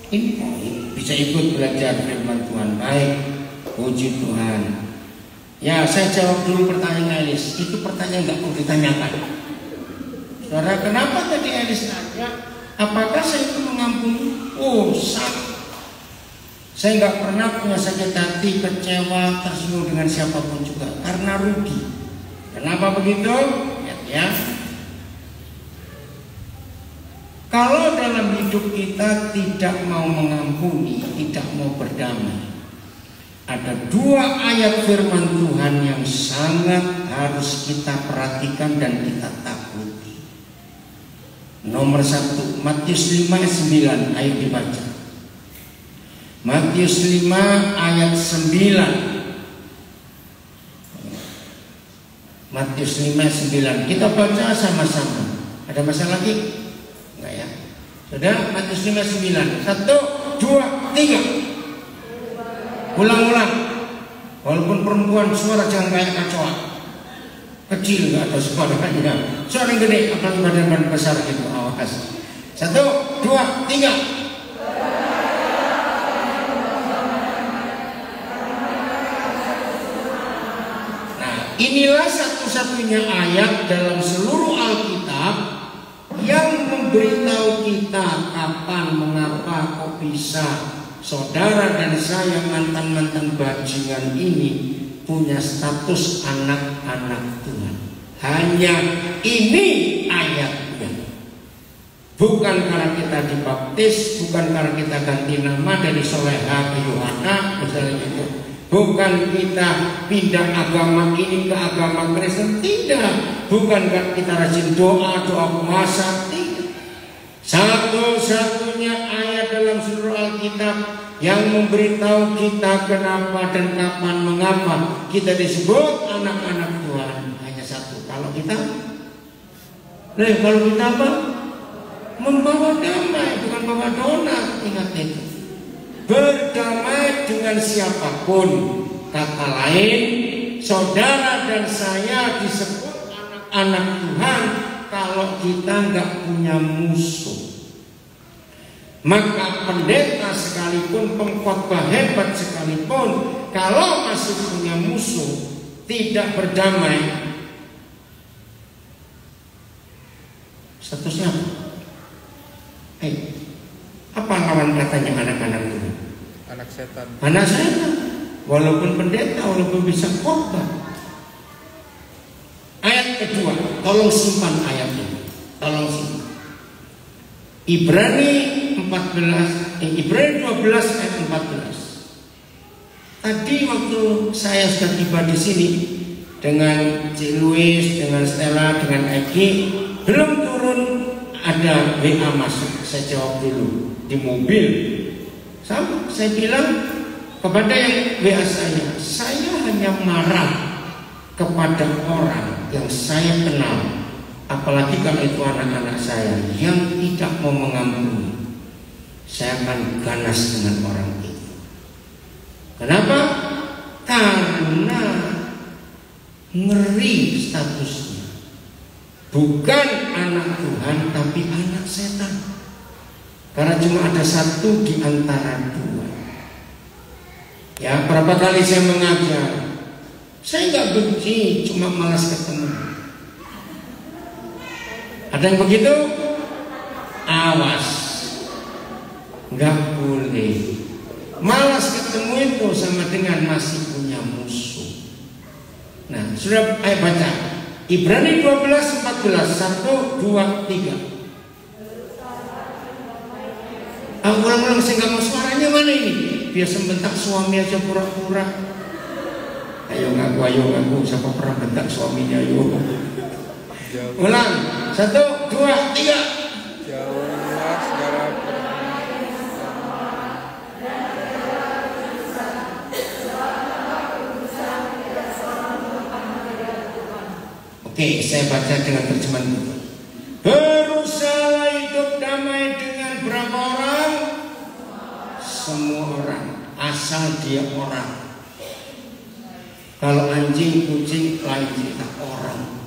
Ini bisa ikut belajar firman Tuhan. Baik, puji Tuhan. Ya, saya jawab dulu pertanyaan Elis. Itu pertanyaan nggak perlu ditanyakan. Saudara, kenapa tadi Elis nanya, apakah saya itu mengampuni? Oh, saya nggak pernah punya sakit hati, kecewa, tersinggung dengan siapapun juga, karena rugi. Kenapa begitu? Ya. Kalau dalam hidup kita tidak mau mengampuni, tidak mau berdamai, ada dua ayat firman Tuhan yang sangat harus kita perhatikan dan kita takuti. Nomor 1, Matius 5 ayat 9, ayo dibaca. Matius 5 ayat 9. Matius 5 ayat 9. Kita baca sama-sama. Ada masalah lagi? Enggak ya? Sudah, Matius 5 ayat 9. 1, 2, 3. Ulang-ulang. Walaupun perempuan suara jangan kayak kacoa. Kecil enggak ada suaranya. Suara yang gede, apalagi badan besar gitu. Awas. 1, 2, 3. Inilah satu-satunya ayat dalam seluruh Alkitab yang memberitahu kita kapan, mengapa, kok bisa saudara dan saya mantan-mantan bajingan ini punya status anak-anak Tuhan. Hanya ini ayatnya. Bukan karena kita dibaptis, bukan karena kita ganti nama dari Soleha ke Yohana, misalnya gitu. Bukan kita pindah agama ini ke agama Kristen, tidak. Bukan kita rajin doa puasa, tidak. Satu-satunya ayat dalam seluruh Alkitab yang memberitahu kita kenapa dan kapan, mengapa kita disebut anak-anak Tuhan hanya satu. Kalau kita apa? Membawa damai, bukan bawa donat. Ingat itu. Berdamai dengan siapapun. Kata lain, saudara dan saya disebut anak-anak Tuhan kalau kita nggak punya musuh. Maka pendeta sekalipun, pengkhotbah hebat sekalipun, kalau masih punya musuh, tidak berdamai, statusnya apa lawan katanya anak-anak Tuhan? Anak setan. Anak setan. Walaupun pendeta, walaupun bisa khotbah. Ayat kedua, tolong simpan ayat ini. Tolong simpan. Ibrani 12 ayat 14. Tadi waktu saya sudah tiba di sini dengan Cik Louis, dengan Stella, dengan Eki, belum turun ada WA masuk. Saya jawab dulu di mobil. Sama, saya bilang kepada yang WA saya hanya marah kepada orang yang saya kenal, apalagi kalau itu anak-anak saya yang tidak mau mengampuni. Saya akan ganas dengan orang itu. Kenapa? Karena ngeri statusnya. Bukan anak Tuhan, tapi anak setan. Karena cuma ada satu di antara dua. Ya, berapa kali saya mengajar, saya nggak benci, cuma malas ketemu. Ada yang begitu? Awas, nggak boleh. Malas ketemu itu sama dengan masih punya musuh. Nah, sudah ayo baca Ibrani 12:14. 1, 2, 3. Ulang-ulang, saya nggak mau suaranya mana ini? Biasa bentak suami aja pura-pura. Ayo ngaku, siapa pernah bentak suaminya? Ayo. Ulang, 1, 2, 3. Jauhlah segala Oke, saya baca dengan terjemahan itu. Berusaha hidup damai dengan berapa orang? Semua orang, asal dia orang. Kalau anjing, kucing, lain cerita, orang.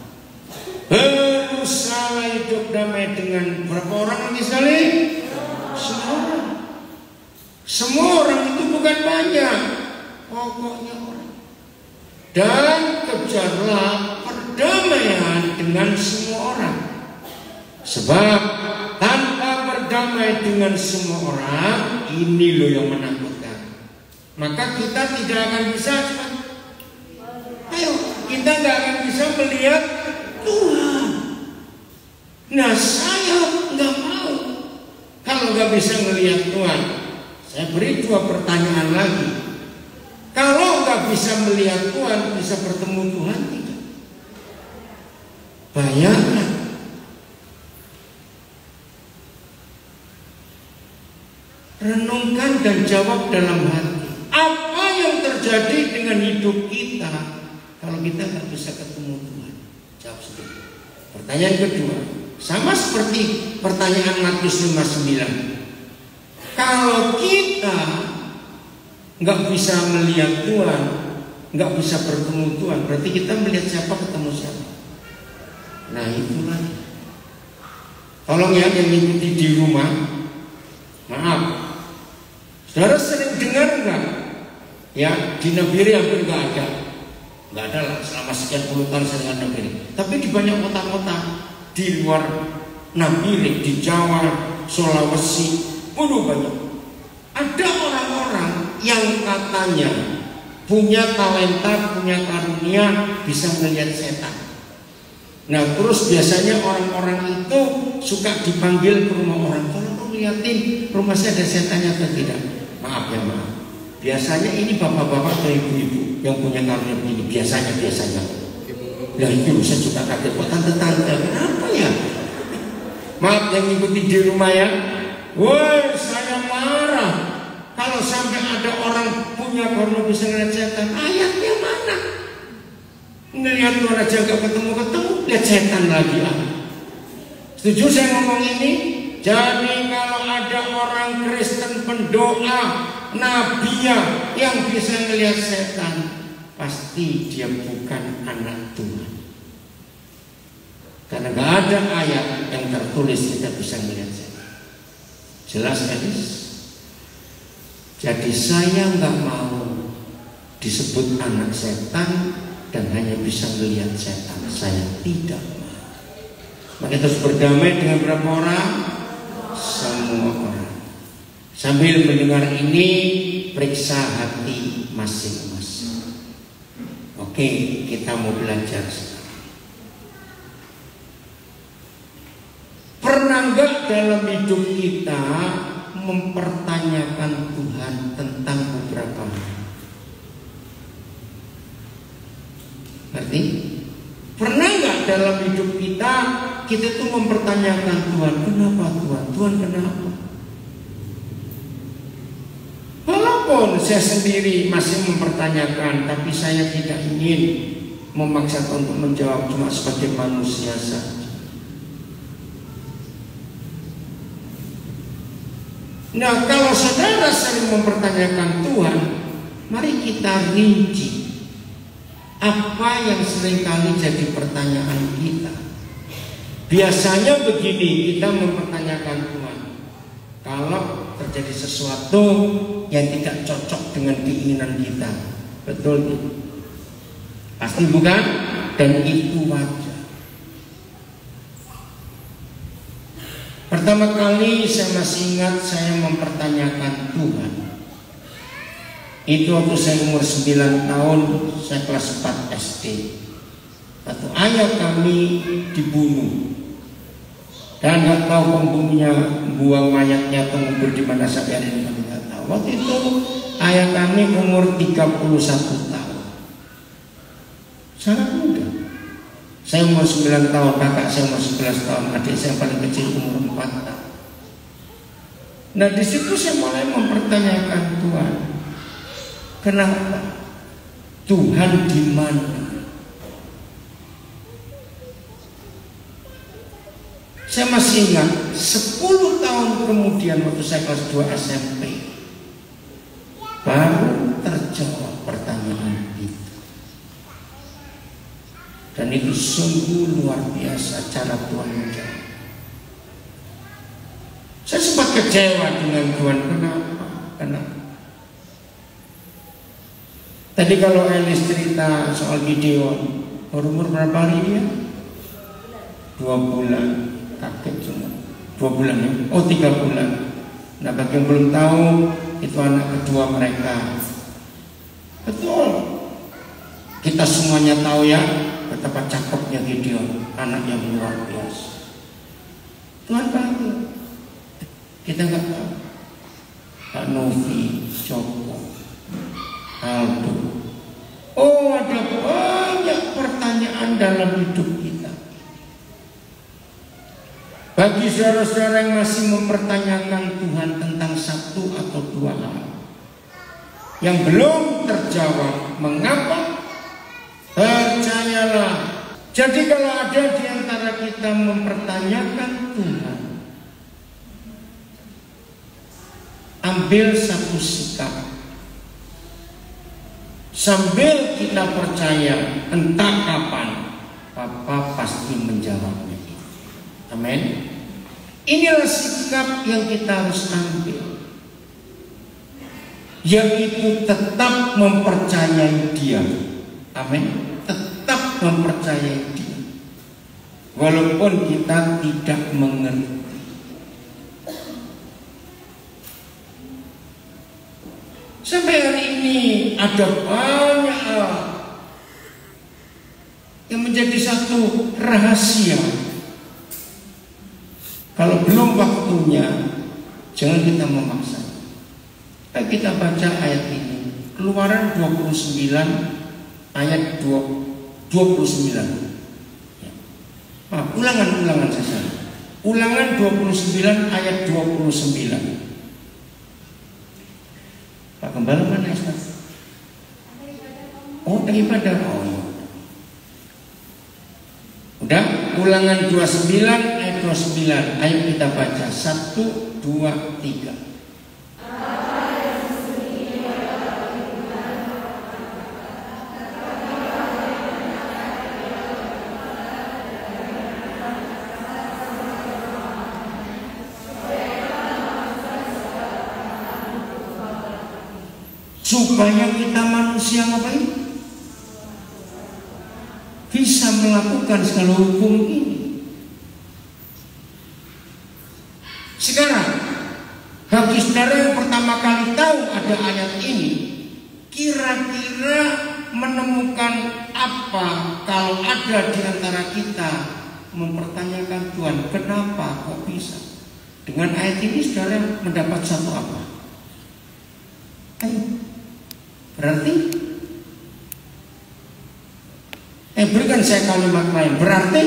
Berusaha hidup damai dengan berapa orang misalnya? Semua orang. Semua orang itu bukan banyak, pokoknya orang. Dan kejarlah perdamaian dengan semua orang. Sebab tanpa berdamai dengan semua orang, ini loh yang menakutkan. Maka kita tidak akan bisa, kita nggak akan bisa melihat Tuhan. Nah, saya nggak mau kalau nggak bisa melihat Tuhan. Saya beri 2 pertanyaan lagi. Kalau nggak bisa melihat Tuhan, bisa bertemu Tuhan tidak? Bayangkan. Renungkan dan jawab dalam hati. Apa yang terjadi dengan hidup kita kalau kita nggak bisa ketemu Tuhan? Jawab sendiri. Pertanyaan kedua, sama seperti pertanyaan Matius 5:9. Kalau kita nggak bisa melihat Tuhan, nggak bisa bertemu Tuhan, berarti kita melihat siapa, ketemu siapa? Nah, itulah. Tolong ya yang ikuti di rumah. Maaf, saudara sering dengar nggak? Ya, di Nabire hampir nggak ada lah selama sekian puluh tahun saya dengan Nabire. Tapi di banyak kota-kota di luar Nabire, di Jawa, Sulawesi, banyak. Ada orang-orang yang katanya punya talenta, punya karunia, bisa melihat setan. Nah, terus biasanya orang-orang itu suka dipanggil ke rumah orang. Tolong lihatin rumah saya ada setannya atau tidak. Maaf ya, maaf. Biasanya ini bapak-bapak atau ibu-ibu yang punya karunia begini. Biasanya. Nah, itu saya juga kaget. Kok tante-tante, kenapa ya? Maaf yang ngikuti di rumah ya. Woi, saya marah kalau sampai ada orang punya karunia bisa melihat setan. Ayatnya mana? Ngelihat Tuhan aja gak ketemu-ketemu, lihat setan lagi. Setuju saya ngomong ini? Jadi kalau ada orang Kristen pendoa, nabiya yang bisa melihat setan, pasti dia bukan anak Tuhan. Karena gak ada ayat yang tertulis kita bisa melihat setan. Jelas gadis? Jadi saya nggak mau disebut anak setan dan hanya bisa melihat setan. Saya tidak mau. Maka terus berdamai dengan berapa orang? Semua orang. Sambil mendengar ini, periksa hati masing-masing. Oke, kita mau belajar sekarang. Pernah nggak dalam hidup kita mempertanyakan Tuhan tentang beberapa hal? Ngerti? Pernah nggak dalam hidup kita tuh mempertanyakan Tuhan, kenapa Tuhan? Tuhan kenapa? Walaupun saya sendiri masih mempertanyakan, tapi saya tidak ingin memaksakan untuk menjawab, cuma sebagai manusia saja. Nah, kalau saudara sering mempertanyakan Tuhan, mari kita rinci apa yang seringkali jadi pertanyaan kita. Biasanya begini, kita mempertanyakan Tuhan kalau terjadi sesuatu yang tidak cocok dengan keinginan kita. Betul? Pasti bukan? Dan itu wajar. Pertama kali saya masih ingat saya mempertanyakan Tuhan. Itu waktu saya umur 9 tahun, saya kelas 4 SD. Satu ayah kami dibunuh. Dan nggak tahu pembunuhnya buang mayatnya atau ngubur di mana sampai hari ini kami nggak tahu. Waktu itu ayah kami umur 31 tahun. Sangat muda. Saya umur 9 tahun, kakak saya umur 11 tahun, adik saya paling kecil umur 4 tahun. Nah, di situ saya mulai mempertanyakan Tuhan. Kenapa? Tuhan di mana? Saya masih ingat 10 tahun kemudian waktu saya kelas 2 SMP baru terjawab pertanyaan itu. Dan itu sungguh luar biasa cara Tuhan menjawab. Saya sempat kecewa dengan Tuhan. Kenapa? Tadi kalau Elis cerita soal Gideon, umur berapa hari dia? 2 bulan. Kaget semua. 2 bulan ya? Oh 3 bulan. Nah bagi yang belum tahu, itu anak kedua mereka. Betul. Kita semuanya tahu ya betapa cakepnya Gideon, anak yang luar biasa. Tuhan tahu. Kita nggak tahu. Pak Novi, Joko, Aldo. Oh, ada banyak pertanyaan dalam hidup kita. Bagi saudara-saudara yang masih mempertanyakan Tuhan tentang satu atau dua hal yang belum terjawab, mengapa? Percayalah. Jadi kalau ada di antara kita mempertanyakan Tuhan, ambil satu sikap. Sambil kita percaya, entah kapan Papa pasti menjawabnya. Amin. Inilah sikap yang kita harus ambil, yaitu tetap mempercayai Dia. Amin. Tetap mempercayai Dia, walaupun kita tidak mengerti. Sampai hari ini ada banyak hal yang menjadi satu rahasia. Kalau belum waktunya, jangan kita memaksa. Kita baca ayat ini, Keluaran 29 ayat 29. Ulangan saja. Ulangan 29 ayat 29. Pak Gembala mana Ustaz? Oh, daripada udah, Ulangan 29 ayat 29. Ayo kita baca 1, 2, 3. Supaya kita manusia ngapain? Bisa melakukan segala hukum ini. Sekarang bagi saudara yang pertama kali tahu ada ayat ini, kira-kira menemukan apa kalau ada di antara kita mempertanyakan Tuhan, kenapa kok bisa? Dengan ayat ini saudara mendapat satu apa? Ayo. Berarti berikan saya kalimat lain. Berarti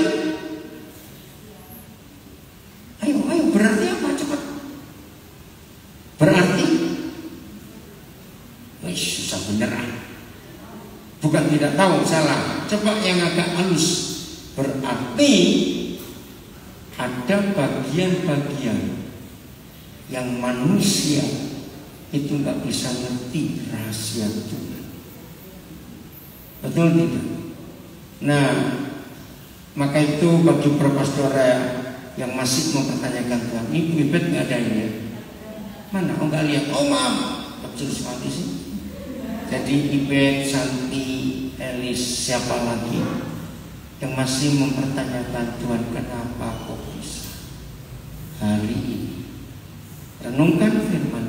ayo berarti apa? Cepat. Berarti susah beneran. Bukan tidak tahu, salah. Coba yang agak halus. Berarti ada bagian-bagian yang manusia itu nggak bisa ngerti rahasia Tuhan. Betul tidak? Nah, maka itu bagi beberapa saudara yang masih mempertanyakan Tuhan, ini bibit nggak ada ini ya? Mana? Oh nggak lihat? Oh maaf, kecil sekali sih. Jadi Ibet, Santi, Elis, siapa lagi yang masih mempertanyakan Tuhan, kenapa kok bisa? Hari ini renungkan firman.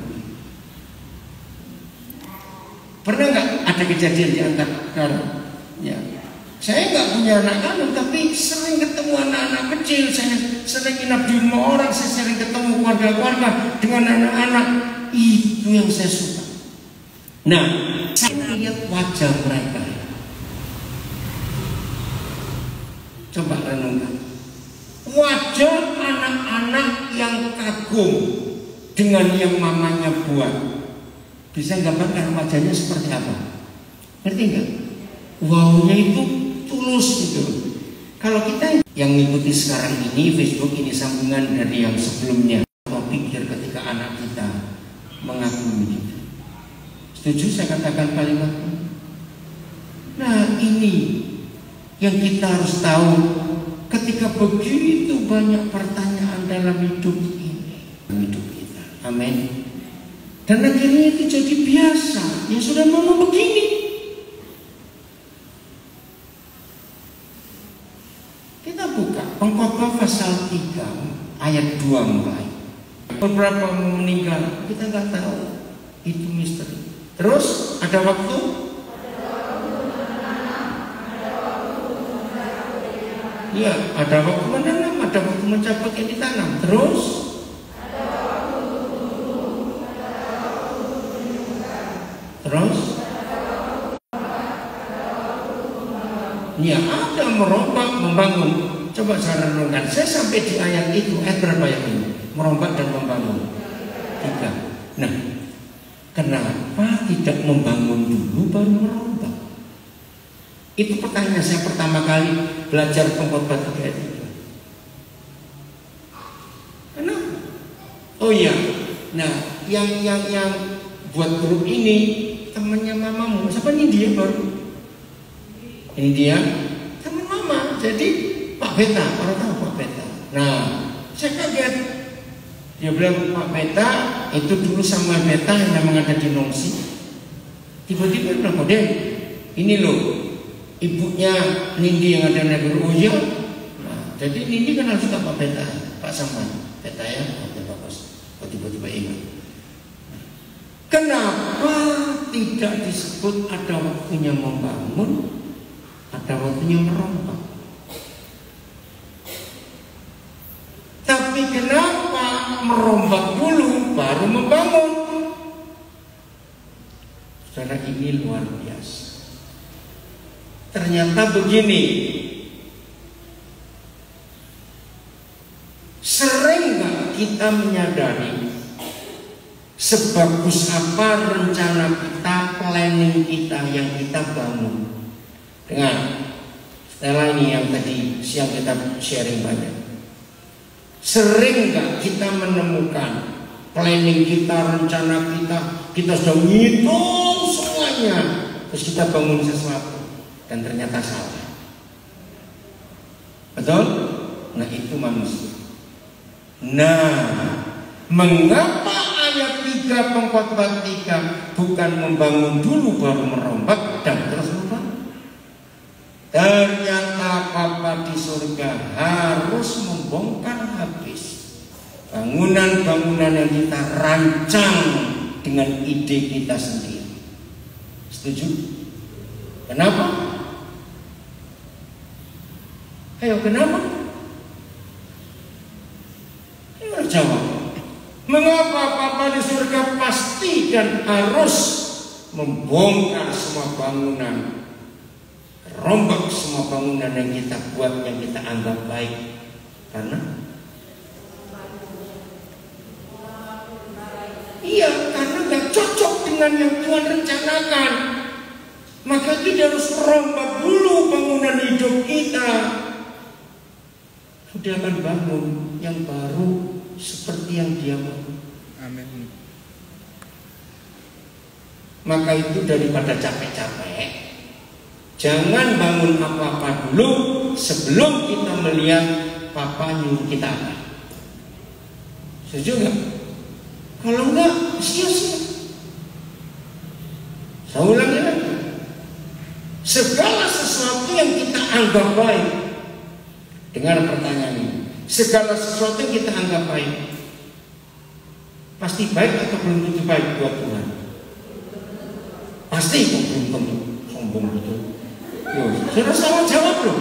Pernah nggak ada kejadian di antara ya? Saya nggak punya anak-anak, tapi sering ketemu anak-anak kecil. Saya sering nginap di rumah orang, saya sering ketemu keluarga-keluarga dengan anak-anak. Itu yang saya suka. Nah, saya lihat wajah mereka. Coba renungkan. Wajah anak-anak yang kagum dengan yang mamanya buat. Bisa gambarkan wajahnya seperti apa? Ngerti nggak? Wow-nya itu tulus gitu. Kalau kita yang mengikuti sekarang ini, Facebook ini sambungan dari yang sebelumnya. Atau pikir ketika anak kita mengagumi kita. Setuju saya katakan kalimat ini? Nah ini yang kita harus tahu ketika begitu banyak pertanyaan dalam hidup ini, hidup kita. Amin. Dan akhirnya itu jadi biasa. Ya sudah mama begini. pasal 3 ayat 2 mulai. Beberapa meninggal, kita nggak tahu, itu misteri. Terus ada waktu, ya ada waktu menanam, ada waktu mencabut yang ditanam. Terus ya ada merombak, membangun. Coba saya renungkan, saya sampai di ayat itu, ayat berapa yang ini? Merombak dan membangun 3. Nah, kenapa tidak membangun dulu baru merombak? Itu pertanyaan saya pertama kali belajar pengkhotbah 3 ayat 3. Kenapa? Oh iya, nah yang buat grup ini temannya mamamu. Siapa ini dia baru? Ini dia teman mama. Jadi Pak Beta, orang tahu Pak Beta. Nah, saya kaget. Dia bilang Pak Beta itu dulu sama Beta yang memang ada di Nongsi. Tiba-tiba bilang, oh Den, ini loh ibunya Nindi yang ada di Uya. Nah, jadi Nindi kenal juga Pak Beta, Pak Saman. Beta ya, Pak Bos. Oh, tiba-tiba ingat. Kenapa tidak disebut ada waktunya membangun, ada waktunya merombak? Tapi kenapa merombak dulu baru membangun? Saudara, ini luar biasa. Ternyata begini, sering gak kita menyadari sebagus apa rencana kita, planning kita yang kita bangun. Dengan setelah ini yang tadi siang kita sharing banyak, sering gak kita menemukan planning kita, rencana kita sudah ngitung semuanya, terus kita bangun sesuatu dan ternyata salah. Betul? Nah, itu manusia. Nah, mengapa ayat 3 pengkhotbah 3 bukan membangun dulu baru merombak dan terus membangun? Ternyata Bapa di surga harus membongkar habis bangunan-bangunan yang kita rancang dengan ide kita sendiri. Setuju? Kenapa? Ayo, kenapa? Ayo jawab. Mengapa Bapa di surga pasti dan harus membongkar semua bangunan, rombak semua bangunan yang kita buat, yang kita anggap baik? Karena karena gak cocok dengan yang Tuhan rencanakan. Maka itu dia harus rombak dulu bangunan hidup kita. Dia akan bangun yang baru seperti yang dia mau. Amin. Maka itu daripada capek-capek, jangan bangun apa-apa dulu sebelum kita melihat Papa nyuruh kita apa. Setuju gak? Kalau enggak, sia-sia. Saya ulangi lagi. Segala sesuatu yang kita anggap baik, dengar pertanyaan ini, segala sesuatu yang kita anggap baik, pasti baik atau belum tentu baik buat Tuhan? Pasti kok belum tentu. Sombong betul. Sudah salah jawab loh.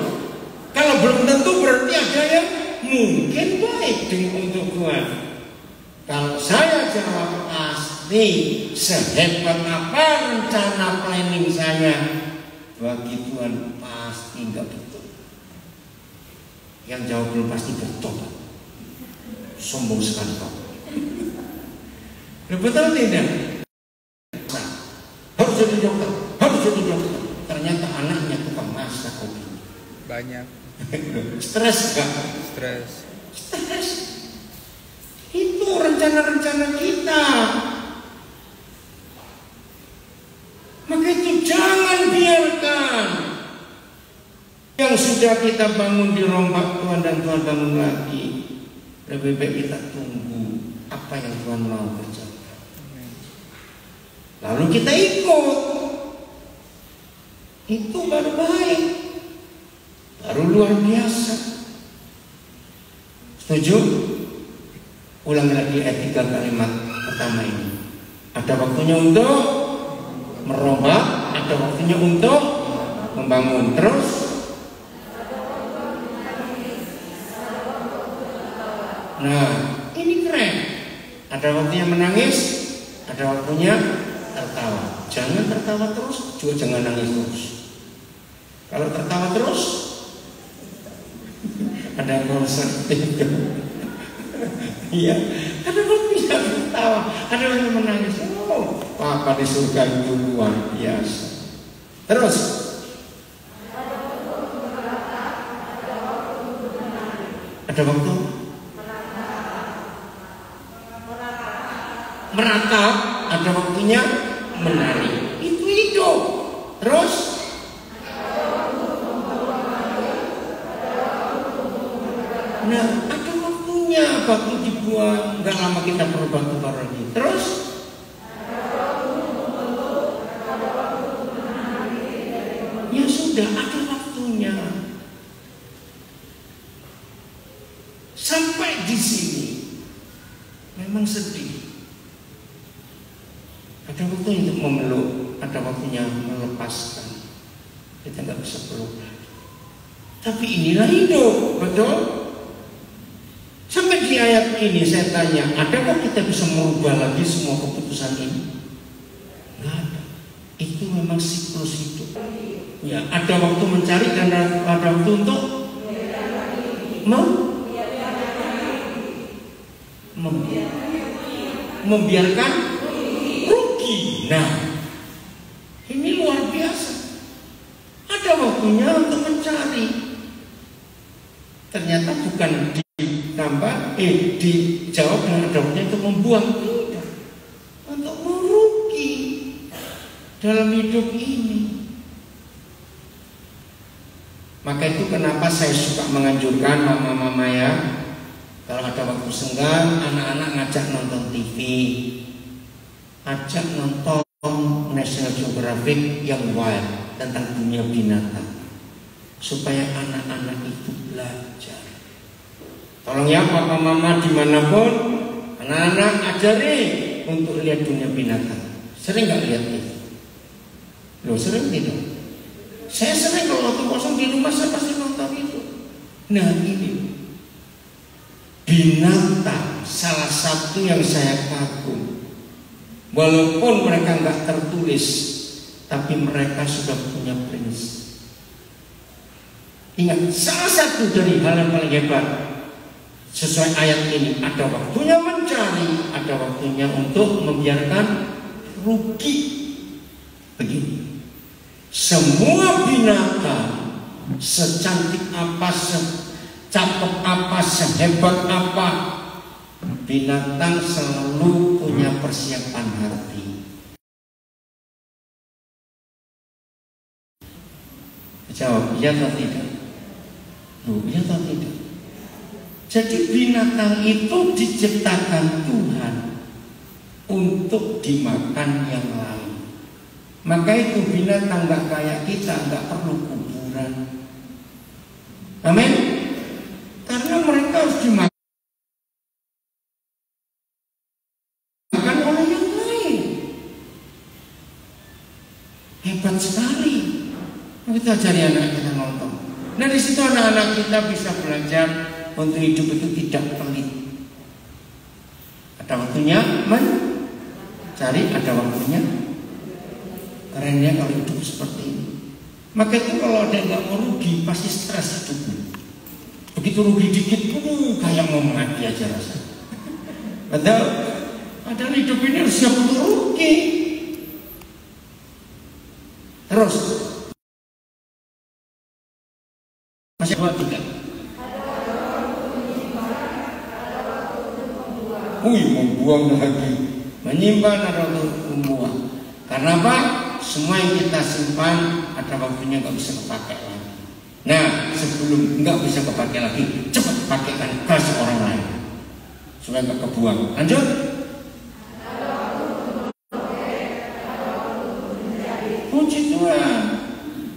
Kalau belum tentu berarti ada yang mungkin baik untuk Tuhan. Kalau saya jawab pasti, sehebat apa rencana planning saya, bagi Tuhan pasti enggak betul. Yang jawab belum pasti bertobat. Sombong sekali kok. Betul tidak? Harus jadi dokter, harus jadi dokter. Ternyata anaknya tukang masak kopi. Banyak. Stres gak? Stres. Itu rencana-rencana kita. Maka itu jangan biarkan yang sudah kita bangun dirombak Tuhan dan Tuhan bangun lagi. Lebih baik kita tunggu apa yang Tuhan mau kerjakan. Lalu kita ikut. Itu baru baik, baru luar biasa. Setuju? Ulang lagi ayat 3 kalimat pertama ini. Ada waktunya untuk merombak, ada waktunya untuk membangun. Terus nah, ini keren. Ada waktunya menangis, ada waktunya tertawa. Jangan tertawa terus, juga jangan nangis terus. Kalau tertawa terus, ada yang seperti itu. Iya, ada waktunya tertawa, ada yang menangis. Oh, Papa di surga itu luar biasa. Terus, ada waktu meratap, ada waktunya menari. Itu hidup. Terus nah, ada waktunya batu dibuang, nggak lama kita perlu batu baru lagi. Terus ya sudah, ada waktunya. Sampai di sini memang sedih. Ada waktunya untuk memeluk, ada waktunya melepaskan. Kita nggak bisa peluk lagi. Tapi inilah hidup, betul? Sampai di ayat ini saya tanya, adakah kita bisa merubah lagi semua keputusan ini? Nggak ada. Itu memang siklus hidup. Ya, ada waktu mencari dan ada waktu untuk membiarkan rugi. Nah, ini luar biasa. Ada waktunya untuk mencari. Ternyata bukan ditambah, dijawab dengan ada waktunya untuk membuang, tidak. Untuk merugi dalam hidup ini. Maka itu kenapa saya suka menganjurkan mama-mama ya, kalau ada waktu senggang, anak-anak ngajak nonton TV, ajak nonton National Geographic yang wild tentang dunia binatang, supaya anak-anak itu belajar. Tolong ya papa mama dimanapun, anak-anak ajari untuk lihat dunia binatang. Sering nggak lihat itu? Loh, sering tidak? Saya sering kalau waktu kosong di rumah saya pasti nonton itu. Nah ini binatang salah satu yang saya kagum. Walaupun mereka nggak tertulis, tapi mereka sudah punya prinsip. Ingat, salah satu dari hal yang paling hebat sesuai ayat ini, ada waktunya mencari, ada waktunya untuk membiarkan rugi. Begini, semua binatang secantik apa, secakep apa, sehebat apa, binatang selalu punya persiapan hati. Jawab, iya atau tidak? Iya atau tidak? Jadi binatang itu diciptakan Tuhan untuk dimakan yang lain. Maka itu binatang gak kayak kita, gak perlu kuburan. Amin. Karena mereka harus dimakan oleh yang lain. Hebat sekali. Kita ajari anak kita nonton. Nah di situ anak-anak kita bisa belajar untuk hidup itu tidak pelit. Ada waktunya mencari, ada waktunya. Kerennya kalau hidup seperti ini. Maka itu kalau ada yang nggak mau rugi, pasti stres hidupnya. Begitu rugi dikit, kayak mau mati aja rasanya. Padahal hidup ini harus siap untuk rugi. Terus masih 2, 3. Membuang lagi, menyimpan ada untuk membuang. Karena apa? Semua yang kita simpan ada waktunya nggak bisa kepakai lagi. Nah, sebelum nggak bisa kepakai lagi, cepat pakaikan ke seorang lain supaya nggak kebuang. Lanjut. Puji Tuhan.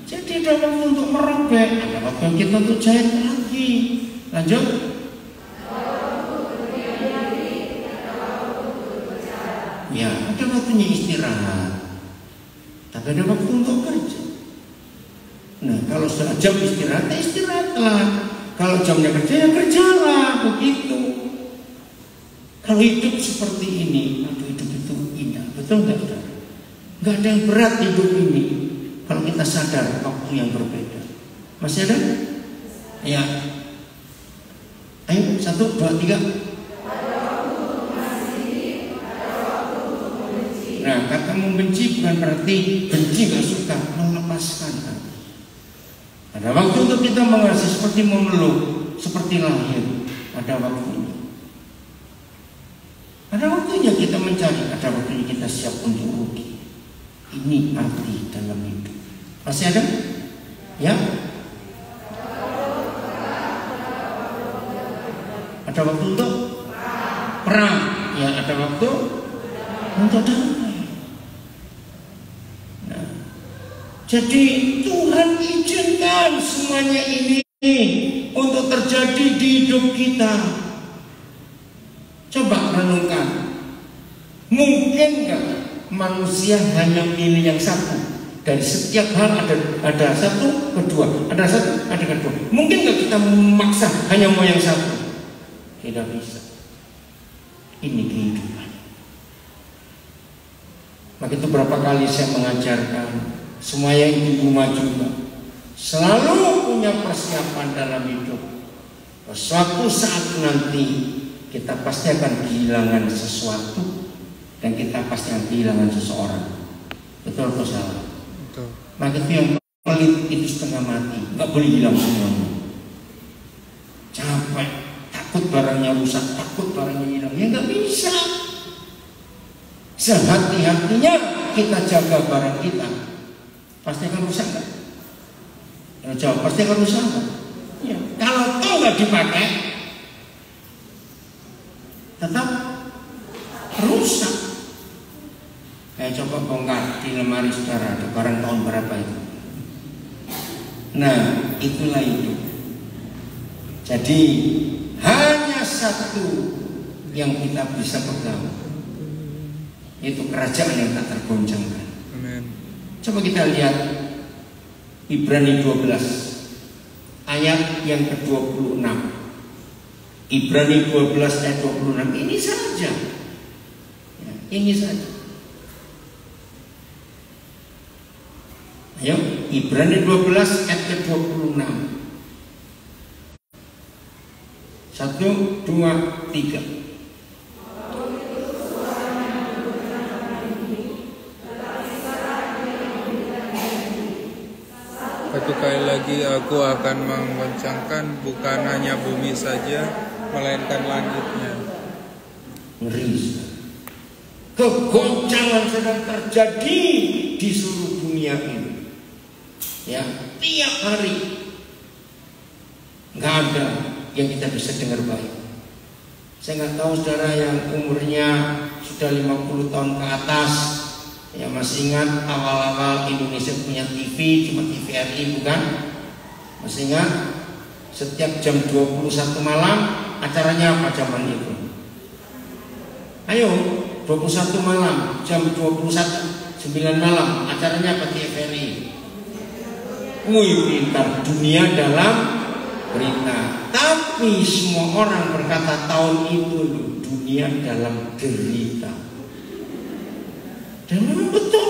Jadi ada waktu untuk merobek, ada waktu kita untuk jahit lagi. Lanjut. ada waktunya istirahat, tapi ada waktu untuk kerja. Nah, kalau sudah jam istirahat, ya istirahatlah. Kalau jamnya kerja, ya kerjalah, begitu. Kalau hidup seperti ini, aduh, hidup itu indah, betul nggak, saudara? Nggak ada yang berat hidup ini. Kalau kita sadar waktu yang berbeda, masih ada? Ya. Ayo, 1, 2, 3. Nah, kata membenci bukan berarti benci gak suka, melepaskan. Ada waktu untuk kita mengasihi, seperti memeluk, seperti lahir. Ada waktunya. Ada waktunya kita mencari, ada waktunya kita siap untuk rugi. Ini arti dalam hidup. Masih ada? Ya? Ada waktu untuk perang. Ya, ada waktu untuk damai. Jadi Tuhan izinkan semuanya ini untuk terjadi di hidup kita. Coba renungkan, mungkin nggak manusia hanya milih yang satu? Dari setiap hal ada satu, kedua, ada satu, ada kedua. Mungkin nggak kita memaksa hanya mau yang satu? Tidak bisa. Ini kehidupan. Maka itu berapa kali saya mengajarkan, semua yang di rumah juga selalu punya persiapan dalam hidup. Suatu saat nanti kita pasti akan kehilangan sesuatu, dan kita pasti akan kehilangan seseorang. Betul atau salah? Betul. Maka itu yang pelit itu setengah mati, nggak boleh hilang semuanya. Capek, takut barangnya rusak, takut barangnya hilang, ya nggak bisa. Sehati-hatinya kita jaga barang kita, pasti akan rusak nggak? Jawab, pasti akan rusak nggak? Ya. Kalau toh nggak dipakai, tetap rusak. Kayak coba bongkar di lemari saudara, ada barang tahun berapa itu? Nah, itulah itu. Jadi hanya satu yang kita bisa pegang, itu kerajaan yang tak tergoncangkan. Amen. Coba kita lihat Ibrani 12 ayat yang ke-26. Ibrani 12 ayat 26. Ini saja ya, ini saja. Ayo, Ibrani 12 ayat ke-26. 1, 2, 3. Satu kali lagi aku akan menggoncangkan bukan hanya bumi saja, melainkan langitnya. Ngeri. Kegoncangan sedang terjadi di seluruh dunia ini. Ya, tiap hari nggak ada yang kita bisa dengar baik. Saya nggak tahu saudara yang umurnya sudah 50 tahun ke atas, ya masih ingat awal-awal Indonesia punya TV, cuma TVRI bukan? Masih ingat? Setiap jam 21 malam acaranya apa zaman itu? Ayo, 21 malam, jam 21, 9 malam acaranya apa TVRI? Wih, pintar, dunia dalam berita. Tapi semua orang berkata tahun itu loh, dunia dalam derita. Dan memang betul.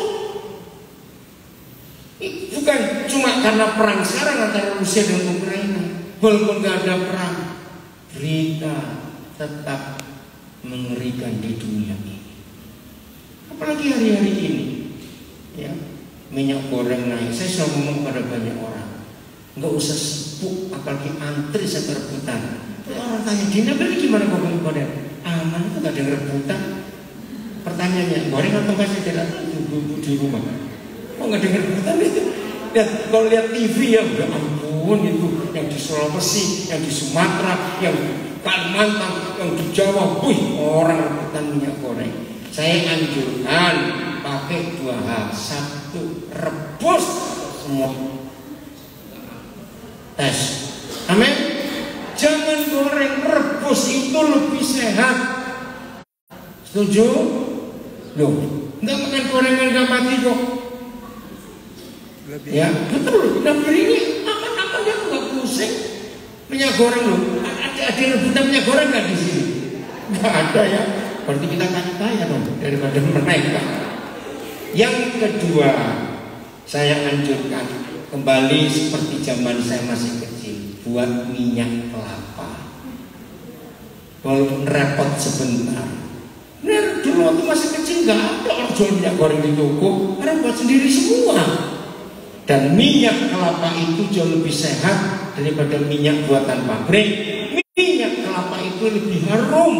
Bukan cuma karena perang sekarang antara Rusia dan Ukraina. Walaupun gak ada perang, berita tetap mengerikan di dunia ini. Apalagi hari-hari ini, ya, minyak goreng naik. Saya selalu ngomong pada banyak orang, nggak usah sibuk, apalagi antri sampai rebutan. Orang tanya, Dina beli gimana goreng? Aman, itu nggak ada rebutan. Pertanyaannya, goreng atau nggak? Saya tidak tahu di rumah. Oh, nggak ada rebutan itu. Dan kalau lihat TV ya, udah ampun itu, yang di Sulawesi, yang di Sumatera, yang di Kalimantan, yang di Jawa, wih, orang rebutan minyak goreng. Saya anjurkan pakai 2 hal. 1, rebus semua, tes. Amin. Jangan goreng, rebus, itu lebih sehat. Setuju? Loh, nggak makan gorengan nggak mati kok. Lebih. Ya, betul. Nabi ini makan dia nggak pusing. Minyak goreng loh. Ada rebutan minyak goreng nggak di sini? Nggak ada ya. Berarti kita kaya dong daripada mereka. Yang kedua, saya anjurkan kembali seperti zaman saya masih kecil, buat minyak kelapa. Walaupun repot sebentar. Nah, dulu waktu masih kecil nggak ada orang jual minyak goreng di toko, karena buat sendiri semua. Dan minyak kelapa itu jauh lebih sehat daripada minyak buatan pabrik. Minyak kelapa itu lebih harum,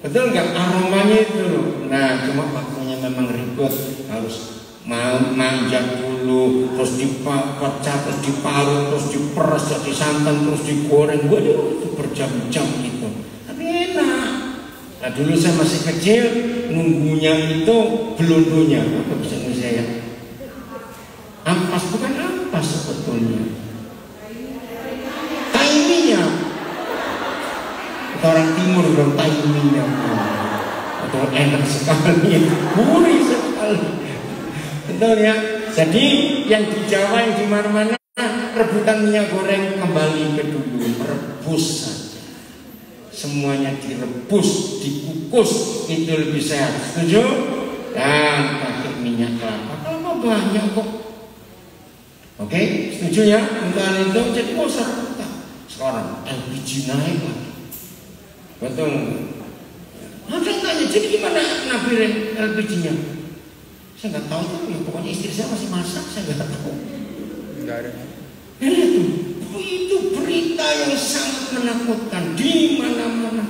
betul nggak aromanya itu? Nah, cuma waktunya memang ribet, harus manjat dulu, terus dipecah, terus diparut, terus diperes jadi santan, terus digoreng. Waduh, itu berjam-jam gitu. Tapi enak. Nah, dulu saya masih kecil, nunggunya itu belundunya, apa bisa saya? Ampas, bukan ampas sebetulnya. Tai minyak. Orang timur bilang tai minyak. Atau enak sekali, gurih sekali. Betul ya. Jadi yang di Jawa, yang di mana-mana rebutan minyak goreng kembali ke dulu, merebus saja. Semuanya direbus, dikukus, itu lebih sehat. Setuju? Dan pakai minyak kelapa. Kelapa banyak kok. Oke, setuju ya? Entar itu jadi bosan. Sekarang LPG naik lagi. Betul. Ada tanya, jadi gimana nabirin LPG-nya? Saya nggak tahu tuh, ya pokoknya istri saya masih masak, saya nggak tahu. Nggak ada. Ya itu berita yang sangat menakutkan di mana-mana.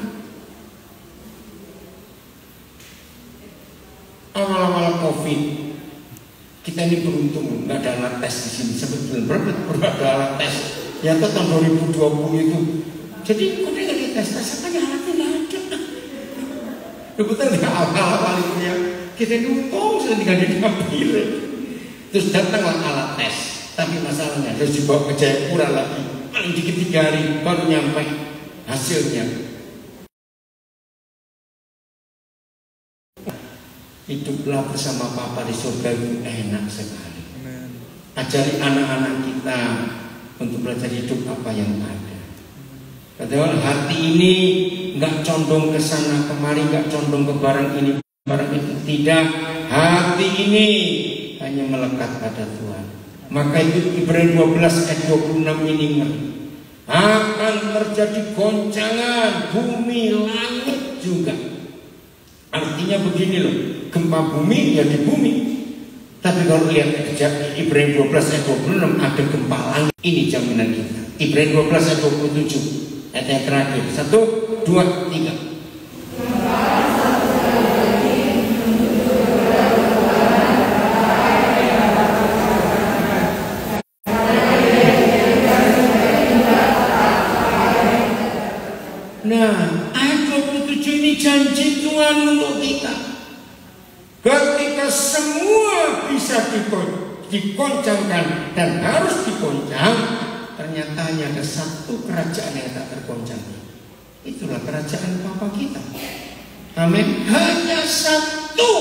Awal-awal COVID, kita ini beruntung nggak ada alat tes di sini. Sebetulnya berapa ada alat tes? Ya tahun 2020 itu. Jadi kok dia nggak dites? Rasanya alatnya nggak ada. Betul nggak awal-awal itu ya? Kita ini untung sudah tidak diambil. Terus datanglah alat tes. Tapi masalahnya harus dibawa ke Jayapura lagi. Paling dikit 3 hari baru nyampe hasilnya. Hiduplah bersama Papa di surga itu enak sekali. Ajari anak-anak kita untuk belajar hidup apa yang ada. Betul, hati ini nggak condong ke sana kemari, nggak condong ke barang ini barang itu, tidak. Hati ini hanya melekat pada Tuhan. Maka itu Ibrani 12 ayat 26 ini akan terjadi goncangan bumi langit juga. Artinya begini loh, gempa bumi ya di bumi. Tapi kalau lihat Ibrani 12 ayat 26 ada gempa langit. Ini jaminan kita. Ibrani 12 ayat 27 ayat yang terakhir. 1, 2, 3. Nah, ayat 27 ini janji Tuhan untuk kita. Ketika semua bisa dikoncangkan dan harus dikoncang, ternyata hanya ada satu kerajaan yang tak tergoncang. Itulah kerajaan Bapa kita. Amin. Hanya satu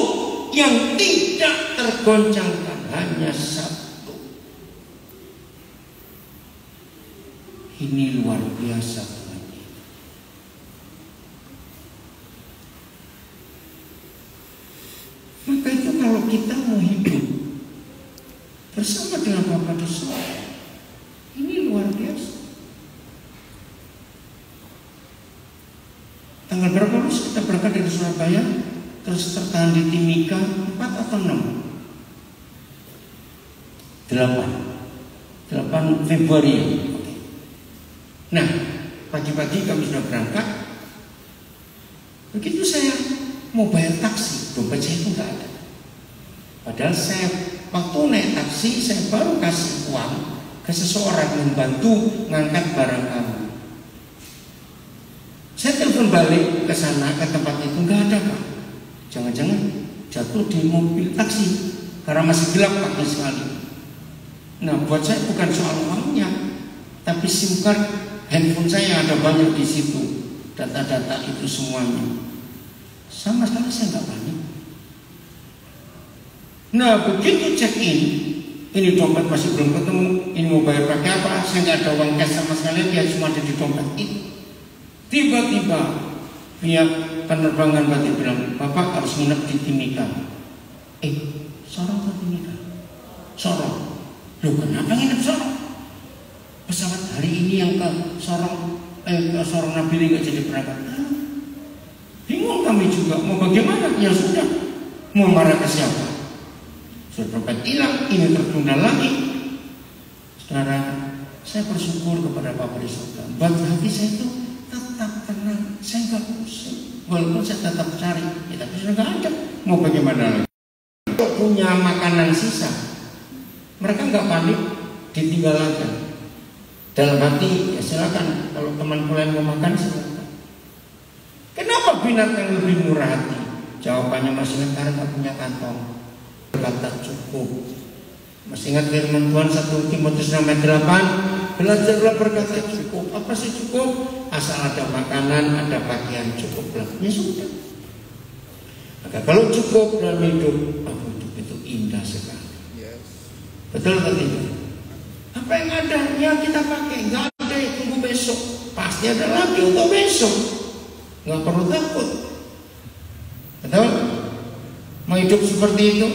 yang tidak tergoncangkan, hanya satu. Ini luar biasa. Maka itu kalau kita mau hidup bersama dengan Bapa di surga, ini luar biasa. Tanggal berapa Mas kita berangkat dari Surabaya, terus tertahan di Timika 4 atau 6? 8 Februari. Nah, pagi-pagi kami sudah berangkat. Begitu saya mau bayar taksi, dompet saya itu nggak ada. Padahal saya waktu naik taksi, saya baru kasih uang ke seseorang yang membantu ngangkat barang kami. Saya telepon balik ke sana, ke tempat itu, nggak ada Pak. Jangan-jangan jatuh di mobil taksi karena masih gelap pagi sekali. Nah, buat saya bukan soal uangnya, tapi SIM card handphone saya ada banyak di situ, data-data itu semuanya. Sama sekali saya nggak panik. Nah begitu check in, ini dompet masih belum ketemu, ini mau bayar pakai apa, saya nggak ada uang cash sama sekali, ya semua ada di dompet itu. Tiba-tiba pihak penerbangan tadi bilang, Bapak harus nginep di Timika. Sorong ke Timika? Sorong. Loh kenapa nginep Sorong? Pesawat hari ini yang ke Sorong Nabili nggak jadi berangkat. Bingung kami juga, mau bagaimana? Ya sudah, mau marah ke siapa? Sudah dompet hilang, ini tertunda lagi. Sekarang saya bersyukur kepada Bapak di surga. Buat hati saya itu tetap tenang, saya nggak pusing. Walaupun saya tetap cari, ya, tapi sudah nggak ada. Mau bagaimana lagi? Kalau punya makanan sisa, mereka nggak panik, ditinggalkan. Dalam hati, ya silakan. Kalau teman kalian mau makan, silakan. Kenapa binatang lebih murah hati? Jawabannya masih ingat, karena nggak punya kantong. Berkata cukup. Masih ingat firman Tuhan 1 Timotius 6:8, belajarlah berkata cukup. Apa sih cukup? Asal ada makanan, ada pakaian, cukuplah. Ya sudah. Maka kalau cukup dalam hidup, hidup itu indah sekali. Yes. Betul atau tidak? Apa yang ada? Ya kita pakai. Nggak ada, ya tunggu besok. Pasti ada lagi untuk besok. Nggak perlu takut. Betul? Mau hidup seperti itu?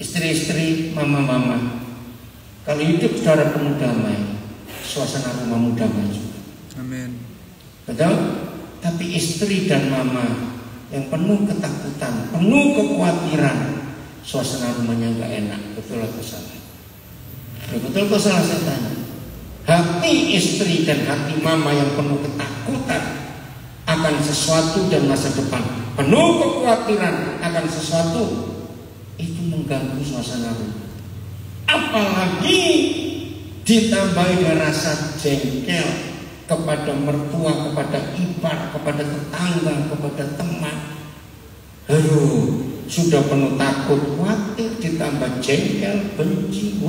Istri-istri, mama-mama, kalau hidup secara penuh damai, suasana rumahmu damai juga. Amin. Betul? Tapi istri dan mama yang penuh ketakutan, penuh kekhawatiran, suasana rumahnya nggak enak. Betul atau salah? Betul atau salah saya tanya? Hati istri dan hati mama yang penuh ketakutan akan sesuatu dan masa depan, penuh kekhawatiran akan sesuatu, itu mengganggu suasana rumah. Apalagi ditambahi dengan rasa jengkel kepada mertua, kepada ipar, kepada tetangga, kepada teman. Sudah penuh takut, khawatir, ditambah jengkel, benci,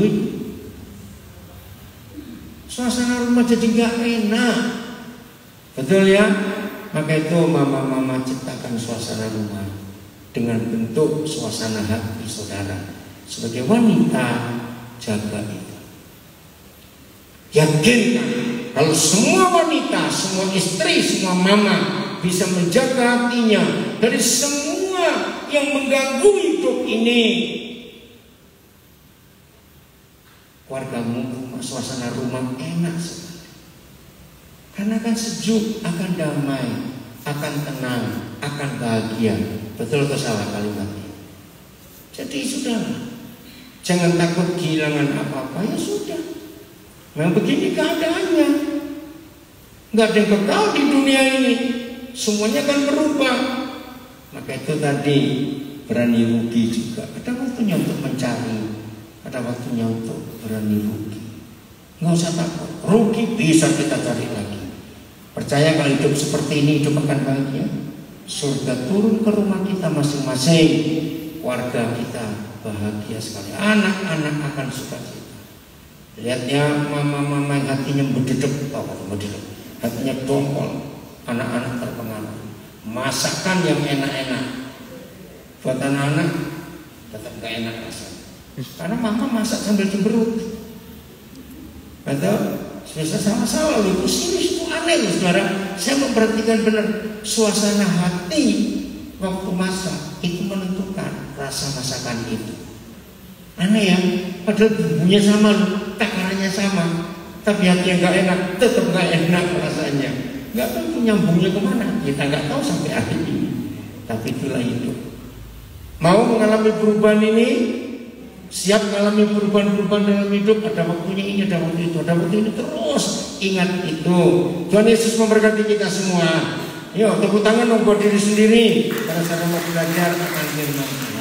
suasana rumah jadi gak enak. Betul ya? Maka itu mama-mama ciptakan suasana rumah dengan bentuk suasana hati saudara. Sebagai wanita, jaga itu. Yakinkan kalau semua wanita, semua istri, semua mama bisa menjaga hatinya dari semua yang mengganggu hidup ini, keluargamu, suasana rumah enak sekali. Karena akan sejuk, akan damai, akan tenang, akan bahagia. Betul atau salah kalimatnya? Jadi sudah, jangan takut kehilangan apa-apa. Ya sudah, memang begini keadaannya. Nggak ada yang kekal di dunia ini, semuanya akan berubah. Maka itu tadi, berani rugi juga. Ada waktunya untuk mencari, ada waktunya untuk berani rugi. Nggak usah takut, rugi bisa kita cari lagi. Percaya kalau hidup seperti ini, hidup akan bahagia. Surga turun ke rumah kita masing-masing, keluarga kita bahagia sekali, anak-anak akan sukacita. Lihatnya mama-mama yang hatinya berdedek, hatinya dongkol, anak-anak terpengaruh. Masakan yang enak-enak buat anak-anak tetap gak enak rasanya, karena mama masak sambil cemberut. Atau salah-salah loh, itu aneh loh saudara. Saya memperhatikan benar suasana hati waktu masak itu menentukan rasa masakan itu. Aneh ya, padahal bumbunya sama loh, takarannya sama, tapi hati yang gak enak tetap gak enak rasanya. Gak tahu nyambungnya kemana, kita gak tahu sampai hari ini. Tapi itulah hidup. Mau mengalami perubahan ini, siap mengalami perubahan-perubahan dalam hidup, ada waktunya ini, ada waktu itu, ada waktu ini, terus ingat itu. Tuhan Yesus memberkati kita semua. Yuk tepuk tangan dong buat diri sendiri, karena saya mau belajar akan firman Tuhan.